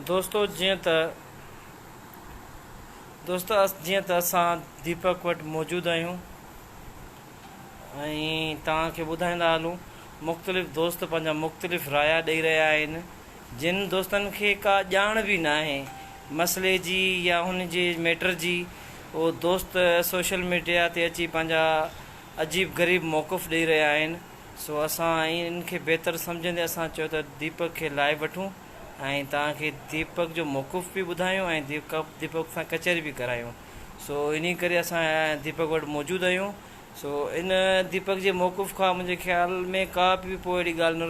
दोस्तों जीअं त असां दीपक वटि मौजूदु आहियूं ऐं तव्हांखे ॿुधाईंदा हलूं मुख़्तलिफ़ दोस्त पंहिंजा मुख़्तलिफ़ राया ॾेई रहिया आहिनि। जिन दोस्तनि खे का ॼाण बि न आहे मसइले जी या हुन जे मैटर जी, उहो दोस्त सोशल मीडिया ते अची पंहिंजा अजीब ग़रीब मौक़ुफ़ ॾेई रहिया आहिनि। सो असां इन खे बहितर सम्झंदे असां चयो त दीपक खे लाइव वठूं ऐं तव्हांखे दीपक जो मौक़ुफ़ बि ॿुधायूं ऐं दीपक सां कचहरी बि करायूं। सो इन करे असां दीपक वटि मौजूदु आहियूं। सो इन दीपक जे मौक़ुफ़ खां मुंहिंजे ख़्याल में का बि पोइ अहिड़ी ॻाल्हि न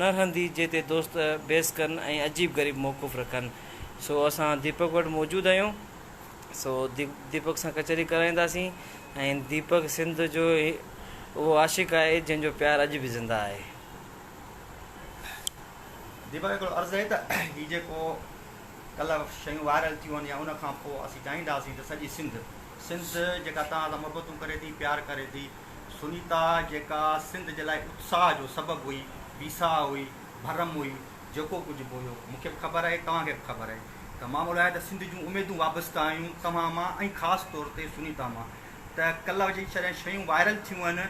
रहंदी जिते दोस्त बहस कनि ऐं अजीब ग़रीब मौक़ुफ़ रखनि। सो असां दीपक वटि मौजूदु आहियूं। सो दीपक सां कचहरी कराईंदासीं ऐं दीपक सिंध जो उहो आशिक़ आहे जंहिंजो प्यारु अॼु बि ज़िंदा आहे। दीपक हिकिड़ो अर्ज़ु आहे त हीअ जेको कल्ह शयूं वायरल थियूं आहिनि या उन खां पोइ असीं चाहींदासीं त सॼी सिंध जेका तव्हां सां मोहबतूं करे थी, प्यारु करे थी, सुनीता जेका सिंध जे लाइ उत्साह जो सबबु हुई, बीसा हुई, भरम हुई, जेको कुझु बि हुयो, मूंखे बि ख़बर आहे, तव्हांखे बि ख़बर आहे त मामलो आहे त सिंध जूं उमेदूं वाबस्ता आहियूं तव्हां मां ऐं ख़ासि तौर ते सुनीता मां। त कल्ह जेकी शयूं वायरल थियूं आहिनि,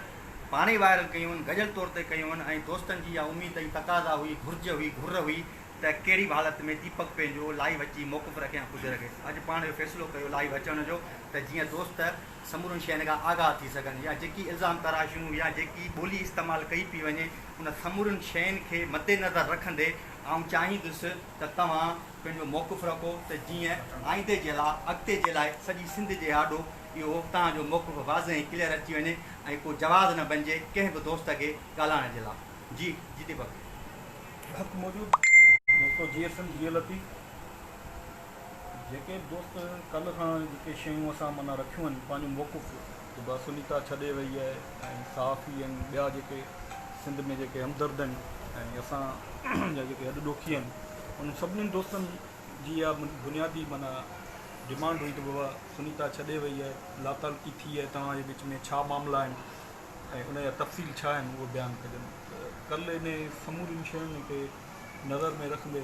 पाणे ई वायरल कयूं आहिनि, गजल तौर ते कयूं आहिनि ऐं दोस्तनि जी इहा उमेद जी तक़ाज़ा हुई, घुर्ज हुई, घुर हुई त कहिड़ी बि हालत में दीपक पंहिंजो लाइव अची मौक़ुफ़ रखे ऐं ख़ुदि रखे। अॼु पाण जो फ़ैसिलो कयो लाइव अचण जो त जीअं दोस्त समूरनि शयुनि खां आगाह थी सघनि, या जेकी इल्ज़ाम तराशियूं या जेकी ॿोली इस्तेमालु कई पई वञे उन समूरनि शयुनि खे मद्देनज़र रखंदे आउं चाहींदुसि त तव्हां पंहिंजो मौक़ुफ़ रखो त जीअं आईंदे जे लाइ, अॻिते जे लाइ सॼी सिंध जे आॾो इहो तव्हांजो मौक़ुफ़ वाज़े ऐं क्लियर अची वञे ऐं को जवाज़ न बणिजे कंहिं बि दोस्त खे ॻाल्हाइण जे लाइ। जी जी दीपक हक़ मौजूदु दोस्तो जीअं सिंध जीअं लती जेके दोस्त कल्ह खां जेके शयूं असां माना रखियूं आहिनि पंहिंजो मौक़ुफ़ त बसि सुनीता छॾे वई आहे ऐं साफ़ी आहिनि ॿिया जेके सिंध में जेके हमदर्द आहिनि ऐं असां जा जेके अॾोखी आहिनि उन सभिनीनि दोस्तनि जी इहा बुनियादी माना डिमांड हुई त बाबा सुनीता छॾे वई आहे, लातालकी थी आहे, तव्हांजे विच में छा मामला आहिनि ऐं उन जा तफ़सील छा आहिनि उहो बयानु कजनि। कल्ह इन समूरियुनि शयुनि खे नज़र में रखंदे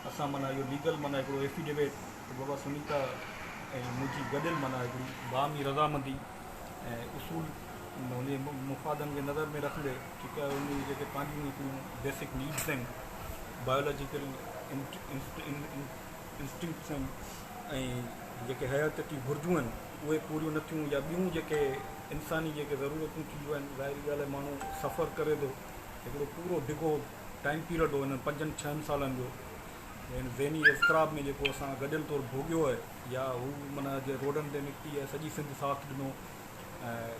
असां माना इहो लीगल माना हिकिड़ो एफिडेविट त बाबा सुनीता ऐं मुंहिंजी गॾियल माना हिकिड़ी बामी रज़ामंदी ऐं उसूल उन मुफ़ादनि खे नज़र में रखंदे जेका उन जेके पंहिंजियूं हिकिड़ियूं बेसिक नीड्स आहिनि, बायोलॉजिकल इंस्टिंक्ट्स आहिनि ऐं जेके हयाती घुर्जूं आहिनि उहे पूरियूं न थियूं, या ॿियूं जेके इंसानी जेके ज़रूरतूं थींदियूं आहिनि। ज़ाहिरी ॻाल्हि आहे माण्हू सफ़र करे थो, हिकिड़ो पूरो डिघो टाइम पीरियड हो हिननि 5-6 सालनि जो ज़हनी इज़्तिराब में जेको असां गॾियल तौरु भोॻियो आहे, या हू माना जे रोडनि ते निकिती आहे, सॼी सिंध साथ ॾिनो, ऐं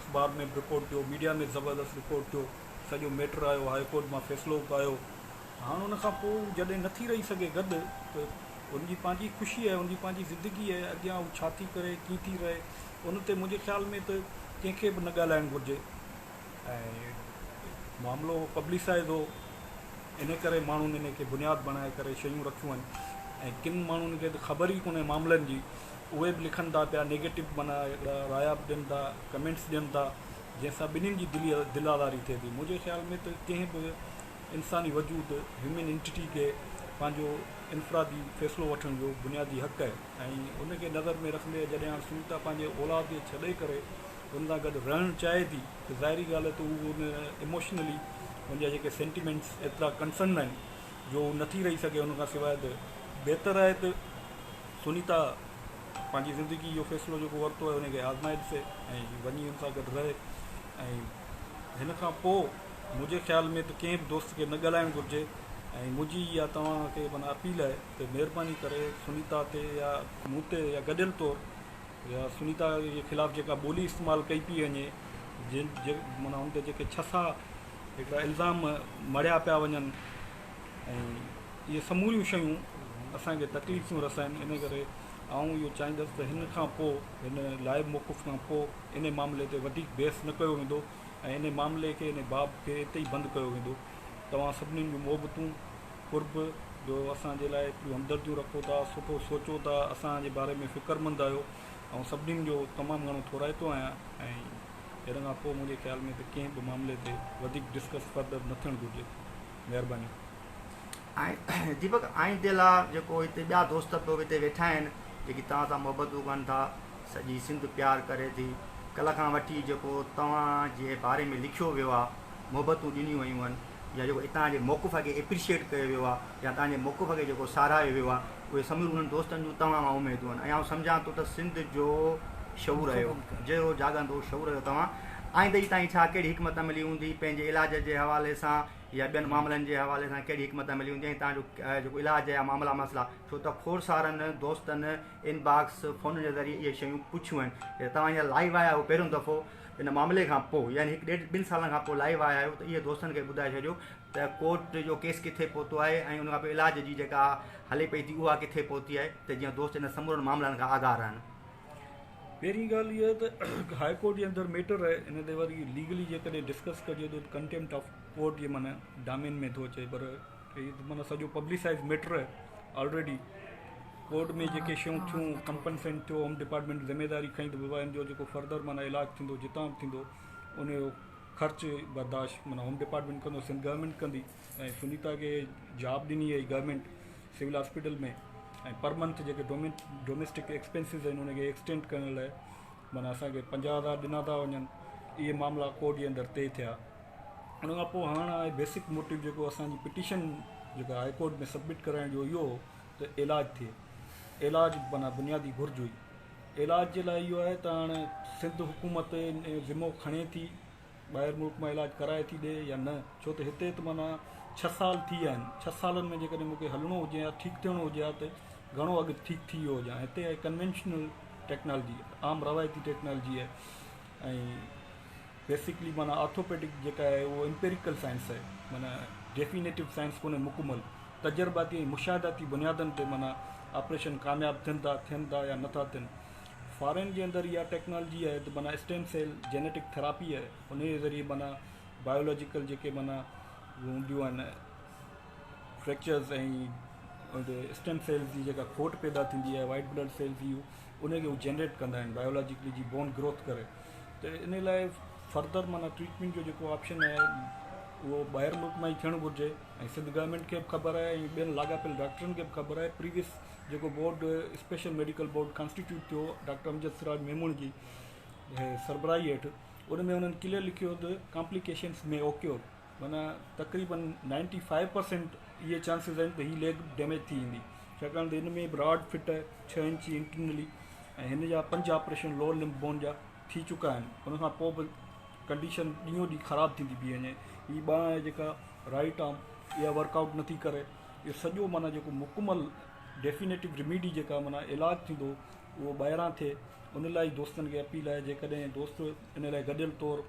अख़बार में बि रिपोर्ट थियो, मीडिया में ज़बरदस्त रिपोर्ट थियो, सॼो मैटर आयो, हाई कोर्ट मां फ़ैसिलो बि आयो। हाणे उन खां पोइ जॾहिं नथी रही सघे गॾु त उनजी पंहिंजी ख़ुशी आहे, उनजी पंहिंजी ज़िंदगी आहे, अॻियां हू छा थी करे, कीअं थी रहे, उन ते मुंहिंजे ख़्याल में त कंहिंखे बि न ॻाल्हाइणु घुरिजे। ऐं मामिलो पब्लिसाइज़ हो, इन करे माण्हुनि इन खे बुनियादु बणाए करे शयूं रखियूं आहिनि ऐं किन माण्हुनि खे त ख़बर ई कोन्हे मामलनि जी, उहे बि लिखनि था पिया, नेगेटिव माना हिकिड़ा राया बि ॾियनि था, कमेंट्स ॾियनि था, जंहिंसां ॿिन्हिनि जी दिलादारी थिए थी। मुंहिंजे ख़्याल में त कंहिं बि इंसानी वजूद ह्यूमन एंटिटी खे पंहिंजो इनफ़रादी फ़ैसिलो वठण जो बुनियादी हक़ आहे ऐं उनखे नज़र में रखंदे जॾहिं हाणे सुनीता पंहिंजे औलाद खे छॾे करे उन सां गॾु रहणु चाहे थी त ज़ाहिरी ॻाल्हि आहे त उहो उन इमोशनली उनजा जेके सेंटिमेंट्स एतिरा कंसर्न आहिनि जो नथी रही सघे। उन खां सवाइ त बहितर आहे त सुनीता पंहिंजी ज़िंदगी जो फ़ैसिलो जेको वरितो आहे उनखे आज़माए ॾिसे ऐं वञी उन सां गॾु रहे। ऐं हिन खां पोइ मुंहिंजे ख़्याल में त कंहिं बि दोस्त खे न ॻाल्हाइणु घुरिजे ऐं मुंहिंजी इहा तव्हांखे माना अपील आहे त महिरबानी करे सुनीता ते या मूं ते या गॾियल तौरु या सुनीता जे ख़िलाफ़ु जेका ॿोली इस्तेमालु कई पई वञे, माना उन ते जेके छसा हिकिड़ा इल्ज़ाम मढ़िया पिया वञनि ऐं इहे समूरियूं शयूं असांखे तकलीफ़ूं रसाइनि। इन करे आऊं इहो चाहींदुसि त हिन खां पोइ, हिन लाइव मौक़ुफ़ खां पोइ इन मामले ते वधीक बहस न कयो वेंदो ऐं इन मामले खे, इन बाब खे हिते ई बंदि कयो वेंदो। तव्हां सभिनीनि जूं मोहबतूं, कुर्ब जो असांजे लाइ एतिरियूं हमदर्दियूं रखो था, सुठो सोचो था, असांजे बारे में फ़िक्रमंद आहियो, ऐं सभिनीनि जो तमामु घणो थोराइतो आहियां। ऐं हिन खां पोइ मुंहिंजे ख़्याल में त कंहिं बि मामले ते वधीक डिस्कस फर्दर न थियणु घुरिजे। महिरबानी। ऐं दीपक आईंदे लाइ जेको हिते ॿिया दोस्त बि हिते वेठा आहिनि जेकी तव्हां सां मुहबतूं कनि था, सॼी सिंध प्यारु करे थी। कल्ह खां वठी जेको तव्हांजे बारे में लिखियो वियो आहे, मुहबतूं ॾिनियूं वयूं आहिनि, या जेको हितां जे मौक़ुफ़ खे एप्रिशिएट कयो वियो आहे, या तव्हांजे मौक़ुफ़ खे जेको साराहियो वियो आहे, उहे समूर उन्हनि दोस्तनि जूं तव्हां मां उमेदूं आहिनि। ऐं आउं सम्झां थो त सिंध जो शऊर आहियो, जहिड़ो जाॻंदो शऊर आहियो तव्हां। आईंदे ताईं छा कहिड़ी हिकमत मिली हूंदी पंहिंजे इलाज जे हवाले सां या ॿियनि मामलनि जे हवाले सां, कहिड़ी हिकमत मिली हूंदी ऐं तव्हांजो जेको इलाज जा मामला मसला, छो त खोड़ सारनि दोस्तनि इनबॉक्स फ़ोन जे ज़रिए इहे शयूं पुछियूं आहिनि। तव्हां हीअं लाइव आया आहियो पहिरियों दफ़ो इन मामले खां पोइ, यानी 1.5-2 सालनि खां पोइ लाइव आया आहियो, त इहे दोस्तनि खे ॿुधाए छॾियो त कोर्ट जो केस किथे पहुतो आहे ऐं उन खां पोइ इलाज जी जेका हले पई थी उहा किथे पहुती आहे, त जीअं दोस्त इन समूरनि मामलनि खां आगाह रहनि। पहिरीं ॻाल्हि इहा त हाई कोर्ट जे अंदरि मैटर आहे, इन ते वरी लीगली जेकॾहिं डिस्कस कजे त कंटेम्प्ट ऑफ कोर्ट जे माना डामेन में थो अचे, पर माना सॼो पब्लिसाइज़ मैटर आहे ऑलरेडी। कोर्ट में जेके शयूं थियूं, कंपनसेंट थियो, होम डिपार्टमेंट ज़िम्मेदारी खईं त बाबा इन जो जेको फर्दर माना इलाजु थींदो जितां बि थींदो उनजो ख़र्च बर्दाश्त माना होम डिपार्टमेंट कंदो, सिंध गवर्नमेंट कंदी। ऐं सुनीता खे जॉब ॾिनी आहे गवर्नमेंट सिविल हॉस्पिटल में, ऐं पर मंथ जेके डोमेस्टिक एक्सपेंसिस आहिनि उनखे एक्सटेंड करण लाइ माना असांखे 50,000 ॾिना था वञनि। इहे मामला कोर्ट जे अंदरि तय थिया। उन खां पोइ हाणे आहे बेसिक मोटिव जेको असांजी पिटीशन जेका हाई कोर्ट में सबमिट कराइण जो इहो हो त इलाजु थिए। इलाजु माना बुनियादी घुर्ज हुई। इलाज जे लाइ इहो आहे त हाणे सिंध हुकूमत ज़िम्मो खणे थी, ॿाहिरि मुल्क मां इलाजु कराए थी ॾिए या न, छो त हिते त माना 6 साल थी विया आहिनि। 6 सालनि में जेकॾहिं मूंखे हलणो हुजे या ठीकु थियणो हुजे हा त घणो अॻु ठीकु थी वियो हुजे। हिते आहे कन्वेंशनल टेक्नोलॉजी, आम रवायती टेक्नोलॉजी आहे। ऐं बेसिकली माना ऑर्थोपेडिक जेका आहे उहो एम्पेरिकल साइंस आहे, माना डेफिनेटिव साइंस कोन्हे, मुकमल तजुर्बाती ऐं मुशाहदाती बुनियादनि ते माना ऑपरेशन कामयाबु थियनि था या नथा थियनि। फॉरेन जे अंदरि इहा टेक्नोलॉजी आहे त माना स्टेम सेल जेनेटिक थेरापी आहे, उन जे ज़रिए माना बायोलॉजिकल जेके माना हूंदियूं आहिनि फ्रैक्चर्स ऐं स्टेम सेल्स जी जेका खोट पैदा थींदी आहे, वाइट ब्लड सेल्स जी, उनखे उहे जनरेट कंदा आहिनि बायोलॉजिकली जी बोन ग्रोथ करे। त इन लाइ फर्दर माना ट्रीटमेंट जो जेको ऑप्शन आहे उहो ॿाहिरि मुल्क मां ई थियणु घुरिजे। ऐं सिंध गवर्नमेंट खे बि ख़बर आहे ऐं ॿियनि लाॻापियल डॉक्टरनि खे बि ख़बर आहे। प्रीवियस जेको board special medical board constitute थियो डॉक्टर अमजद सिराज मेमूण जी सरबराही हेठि, उन में उन्हनि क्लियर लिखियो त कॉम्प्लिकेशंस में ओक्योर, माना तक़रीबन 95% इहे चांसिस आहिनि त हीअ लेग डैमेज थी ईंदी, छाकाणि त हिन में ब्रॉड फिट आहे 6 इंची इंटरनली, ऐं हिन जा 5 ऑपरेशन लोअर लिम्ब बोन जा थी चुका आहिनि। उन खां पोइ बि कंडीशन ॾींहों ॾींहुं ख़राबु थींदी पई वञे। हीअ ॿांह आहे जेका राइट आर्म इहा वर्कआउट नथी करे। इहो सॼो माना जेको मुकमल डेफिनेटिव रिमीडी जेका माना इलाजु थींदो उहो ॿाहिरां थिए। उन लाइ दोस्तनि खे अपील आहे जेकॾहिं दोस्त इन लाइ गॾियल तौरु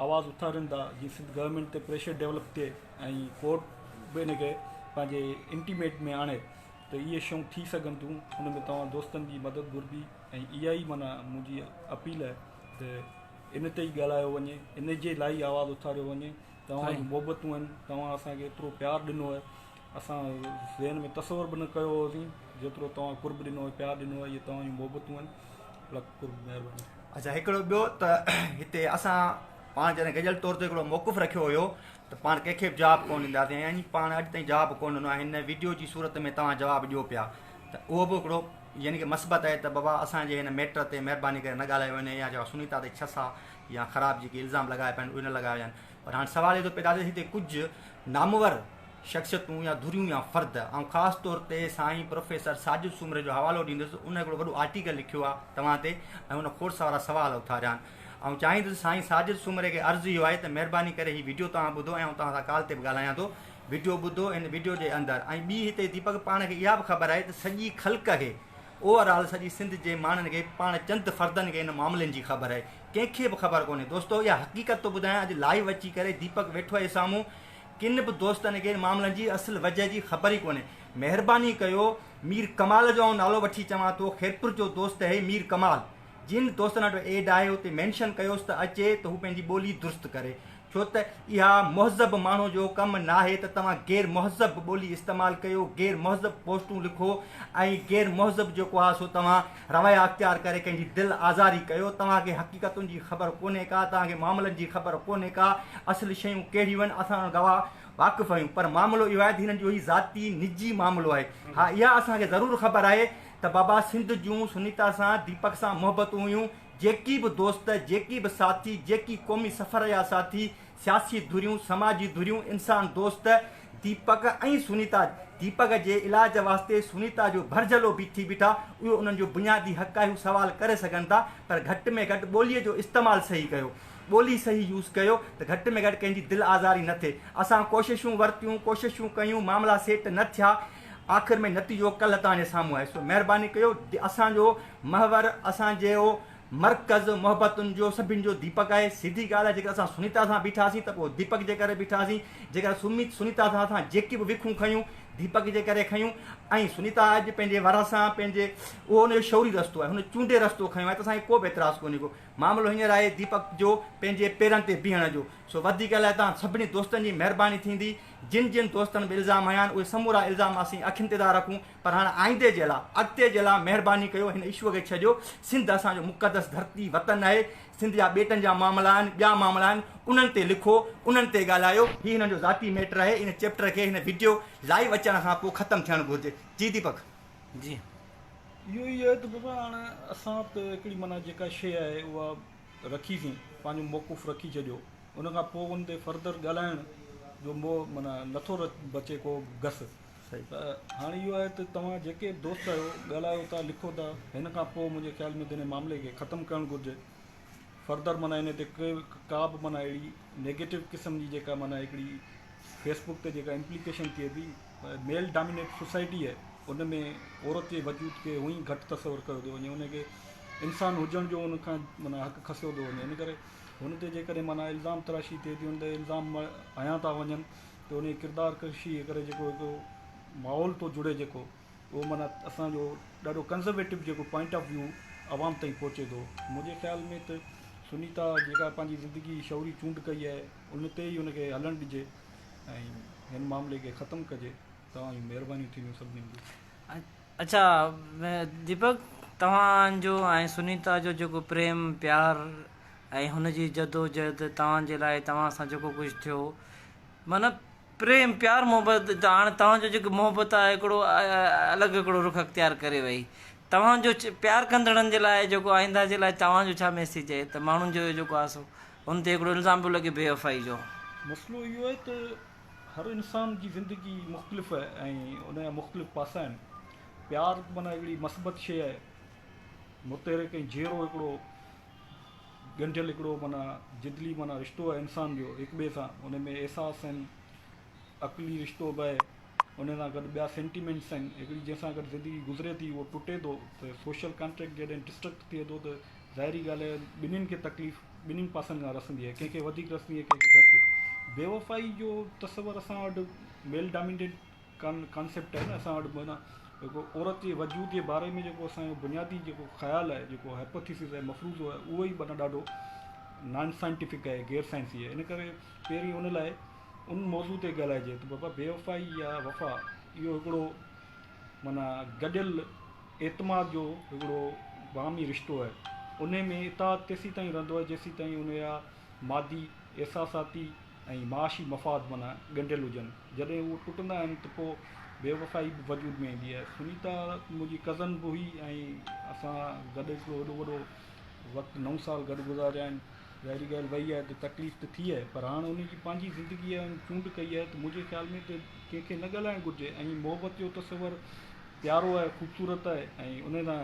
आवाज़ु उथारनि था जीअं सिंध गवर्नमेंट ते प्रेशर डेवलप थिए ऐं कोर्ट बि इनखे पंहिंजे इंटीमेट में आणे त इहे शयूं थी सघनि थियूं। उन में तव्हां दोस्तनि जी मदद घुरिबी ऐं इहा ई माना मुंहिंजी अपील आहे त इन ते ई ॻाल्हायो वञे, इन जे लाइ ई आवाज़ु उथारियो वञे। तव्हां जूं मोहबतूं आहिनि, तव्हां असांखे एतिरो प्यारु ॾिनो आहे, असां ज़हन में तसवर बि न कयो होसीं जेतिरो तव्हां कुर्ब ॾिनो आहे, प्यारु ॾिनो आहे। इहे तव्हां जूं मोहबतूं आहिनि, लख कुर्ब महिरबानी। अच्छा, हिकिड़ो ॿियो त हिते असां पाण जॾहिं गजल तौर ते हिकिड़ो मौक़ुफ़ रखियो हुयो त पाण कंहिंखे बि जवाबु कोन ॾींदासीं, यानी पाण अॼु ताईं जवाबु कोन ॾिनो आहे। हिन वीडियो जी सूरत में तव्हां जवाबु ॾियो पिया त उहो बि हिकिड़ो यानी कि मस्बत आहे त बाबा असांजे हिन मैटर ते महिरबानी करे न ॻाल्हायो वञे, या जेका सुनीता ते छसा या ख़राबु जेके इल्ज़ाम लॻाया पिया आहिनि उहे न लॻाया वञनि। पर हाणे सुवाल इहो पैदा थिए हिते कुझु नामवर शख़्सियतूं या धुरियूं या फ़र्द, ऐं ख़ासि तौर ते साईं प्रोफेसर साजिद सुमरे जो हवालो ॾींदुसि। उन हिकिड़ो वॾो आर्टिकल लिखियो आहे तव्हां ते ऐं उन खोड़ सारा सवाल उथारिया आहिनि। ऐं चाहींदुसि साईं साजिद सुमरे खे अर्ज़ु इहो आहे त महिरबानी करे हीअ वीडियो तव्हां ॿुधो ऐं तव्हां सां कॉल ते बि ॻाल्हायां थो, वीडियो ॿुधो इन वीडियो जे अंदरि। ऐं ॿी हिते दीपक पाण खे इहा बि ख़बर आहे त सॼी ख़ल्क़ खे ओवरऑल सॼी सिंध जे माण्हुनि खे पाण चंद फ़र्दनि खे इन मामलनि जी ख़बर आहे, कंहिंखे बि ख़बर कोन्हे। दोस्तो इहा हक़ीक़त थो ॿुधायां, अॼु लाइव अची करे दीपक वेठो आहे साम्हूं, किन बि दोस्तनि खे मामलनि जी असुलु वजह जी ख़बर ई कोन्हे। महिरबानी कयो, मीर कमाल जो नालो वठी चवां थो, खैरपुर जो दोस्त है मीर कमाल, जिन दोस्तनि वटि एड आहे उते मैंशन कयोसि त अचे त हू पंहिंजी ॿोली दुरुस्त करे, छो त इहा मुहज़ब माण्हू जो कमु न आहे त तव्हां गैर मुहज़ब ॿोली इस्तेमालु कयो, गैर मुहज़ब पोस्टूं लिखो ऐं गैर मुहज़ब जेको आहे सो तव्हां रवैया अख़्तियार करे कंहिंजी दिलि आज़ारी कयो। तव्हांखे हक़ीक़तुनि जी ख़बर कोन्हे का, तव्हांखे मामलनि जी ख़बर कोन्हे का, असुलु शयूं कहिड़ियूं आहिनि। असां गवाह वाक़ुफ़ु आहियूं, पर मामिलो इहो आहे त हिननि जो ही ज़ाती निजी मामिलो आहे। हा, इहा असांखे ज़रूरु ख़बर आहे त बाबा सिंध जूं सुनीता सां दीपक सां मुहबतूं हुयूं। जेकी बि दोस्त, जेकी बि साथी, जेकी क़ौमी सफ़र जा साथी, सियासी धुरियूं, समाजी धुरियूं, इंसान दोस्त दीपक ऐं सुनीता, दीपक जे इलाज वास्ते सुनीता जो भरजलो बीठी बीठा, उहो उन्हनि जो बुनियादी हक़ आहे, हू सवाल करे सघनि था, पर घटि में घटि ॿोलीअ जो इस्तेमालु सही कयो, ॿोली सही यूज़ कयो त घटि में घटि कंहिंजी दिलि आज़ारी न थिए। असां कोशिशूं वरितियूं, कोशिशूं कयूं, मामला सेट न थिया, आख़िर में नतीजो कल्ह तव्हांजे साम्हूं आहे। सो महिरबानी कयो, असांजो महवर, असांजो मर्कज़ मुहबतुनि जो सभिनि जो दीपक आहे। सिधी ॻाल्हि आहे, जेकर असां सुनीता सां बीठासीं त पोइ दीपक जे करे बीठासीं, जेकर सुनीता सां असां जेकी बि विखूं खयूं दीपक जे करे खयूं, ऐं सुनीता अॼु पंहिंजे वर सां पंहिंजे उहो हुनजो शौरी रस्तो आहे, हुन चूंडे रस्तो खयो आहे, त असांखे को बि एतिराज़ु कोन्हे को। मामिलो हींअर आहे दीपक जो पंहिंजे पेरनि ते बीहण जो। सो वधीक लाइ तव्हां सभिनी दोस्तनि जी महिरबानी थींदी, जिन जिन दोस्तनि बि इल्ज़ाम आया आहिनि उहे समूरा इल्ज़ाम असीं अखियुनि ते था रखूं, पर हाणे आईंदे जे लाइ, अॻिते जे लाइ महिरबानी कयो, हिन इशूअ खे छॾियो। सिंध असांजो मुक़दस धरती वतन आहे, सिंध जा ॿेटनि जा मामला आहिनि, ॿिया मामला आहिनि, उन्हनि ते लिखो, उन्हनि ते ॻाल्हायो। हीउ हिननि जो ज़ाती मैटर आहे। इन चैप्टर खे, हिन वीडियो लाइव अचण खां पोइ ख़तमु थियणु घुरिजे। जी दीपक जी, इहो ई आहे त बाबा हाणे असां त हिकिड़ी माना जेका शइ आहे उहा रखीसीं, पंहिंजो मौक़ुफ़ रखी छॾियो, उन खां पोइ उन ते फर्दर ॻाल्हाइण जो माना नथो बचे को घस। सही। त हाणे इहो आहे त तव्हां जेके दोस्त आहियो, ॻाल्हायो था, लिखो था, हिन खां पोइ मुंहिंजे ख़्याल में त हिन मामले खे ख़तमु करणु घुरिजे। फर्दर माना इन ते का बि माना अहिड़ी नेगेटिव क़िस्म जी जेका माना हिकिड़ी फेसबुक ते जेका इम्प्लीकेशन थिए थी, मेल डोमिनेट सोसाइटी आहे, उन में औरत जे वजूद खे उहो ई घटि तस्वर कयो थो वञे, उनखे इंसान हुजण जो उनखां माना हक़ु खसियो थो वञे। इन करे हुन ते जेकॾहिं माना इल्ज़ाम तराशी थिए थी, हुन ते इल्ज़ाम हयां था वञनि, त उन किरदार कशी करे जेको हिकु माहौल थो जुड़े, जेको उहो माना असांजो ॾाढो कंज़र्वेटिव जेको पॉइंट ऑफ व्यू आवाम ताईं पहुचे थो। मुंहिंजे ख़्याल में त सुनीता जेका पंहिंजी ज़िंदगी शौरी चूंड कई आहे, उन ते ई उनखे हलणु ॾिजे ऐं हिन मामले खे ख़तमु कजे। तव्हां जूं महिरबानियूं थींदियूं सभिनीनि जूं। अच्छा दीपक, तव्हांजो ऐं सुनीता जो जेको प्रेम प्यार ऐं हुनजी जदोजहद तव्हांजे लाइ, तव्हां सां जेको कुझु थियो, माना प्रेम प्यार मोहबत, त हाणे तव्हांजो जेको मोहबत आहे हिकिड़ो अलॻि हिकिड़ो रुख अख़्तियार करे वई। तव्हांजो प्यार कंदड़नि जे लाइ जेको आईंदा जे लाइ तव्हांजो छा मैसेज आहे? त माण्हुनि जो जेको आहे सो हुन ते हिकिड़ो इल्ज़ाम पियो लॻे बेवफ़ाई जो। मसइलो इहो आहे त हर इंसान जी ज़िंदगी मुख़्तलिफ़ आहे ऐं उन जा मुख़्तलिफ़ पासा आहिनि। प्यार माना हिकिड़ी मस्बत शइ आहे, मुतहरिक ऐं जहिड़ो हिकिड़ो ॻंढियल हिकिड़ो माना जिदली माना रिश्तो आहे इंसान जो हिक ॿिए सां। उन में अहसास आहिनि, अक़ली रिश्तो बि आहे, उन सां गॾु ॿिया सेंटिमेंट्स आहिनि। हिकिड़ी जंहिंसां गॾु ज़िंदगी गुज़रे थी उहो टुटे थो, त सोशल कॉन्ट्रेक्ट जॾहिं डिस्ट्रक्ट थिए थो त ज़ाहिरी ॻाल्हि आहे ॿिन्हिनि खे तकलीफ़ ॿिन्हिनि पासनि खां रसंदी आहे, कंहिंखे वधीक रसंदी आहे, कंहिंखे घटि। बेवफ़ाई जो तस्वर असां वटि मेल डोमिनेटेड कॉन्सेप्ट आहे न। असां वटि माना जेको औरत जे वजूद जे बारे में जेको असांजो बुनियादी जेको ख़्यालु आहे, जेको हाइपोथेसिस आहे, मफ़रूज़ो आहे, उहो ई माना ॾाढो नॉन साइंटिफिक आहे, गैर साइंसी आहे। इन करे पहिरीं उन लाइ उन मौज़ू ते ॻाल्हाइजे त बाबा बेवफ़ाई या वफ़ा इहो हिकिड़ो माना गॾियल एतमाद जो हिकिड़ो बामी रिश्तो आहे। उन में इताद तेसीं ताईं रहंदो आहे जेसीं ताईं उन जा मादी एहसासाती ऐं माशी मफ़ाद माना ॻंढियल हुजनि। जॾहिं उहे टुटंदा आहिनि त पोइ बेवफ़ाई बि वजूद में ईंदी आहे। सुनीता मुंहिंजी कज़न बि हुई ऐं असां गॾु हिकिड़ो वॾो वक़्तु 9 साल गॾु गुज़ारिया आहिनि। ज़ाहिरी ॻाल्हि वई आहे त तकलीफ़ त थी आहे, पर हाणे उनजी पंहिंजी ज़िंदगी आहे, चूंड कई आहे, त मुंहिंजे ख़्याल में त कंहिंखे न ॻाल्हाइणु घुरिजे। ऐं मोहबत जो तस्वर प्यारो आहे, ख़ूबसूरत आहे ऐं उन सां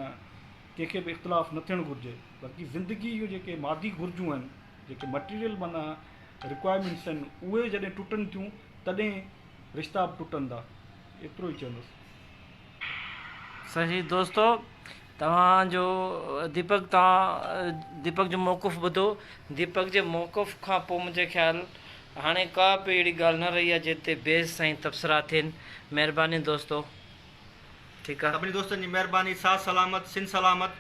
कंहिंखे बि इख़्तिलाफ़ु न थियणु घुरिजे। बाक़ी ज़िंदगी जो जेके मादी घुरिजूं आहिनि, जेके मटीरियल माना रिक्वायरमेंट्स आहिनि, उहे जॾहिं टुटनि थियूं तॾहिं रिश्ता बि टुटनि था। एतिरो ई चवंदुसि। सही दोस्तो, तव्हांजो दीपक जो मौक़ुफ़ ॿुधो। दीपक जे मौक़ुफ़ खां पोइ मुंहिंजे ख़्यालु हाणे का बि अहिड़ी ॻाल्हि न रही आहे जिते बेस ऐं तबसरा थियनि। महिरबानी दोस्तो, ठीकु आहे। सभिनी दोस्तनि जी महिरबानी। साथ सलामत, सिंध सलामत।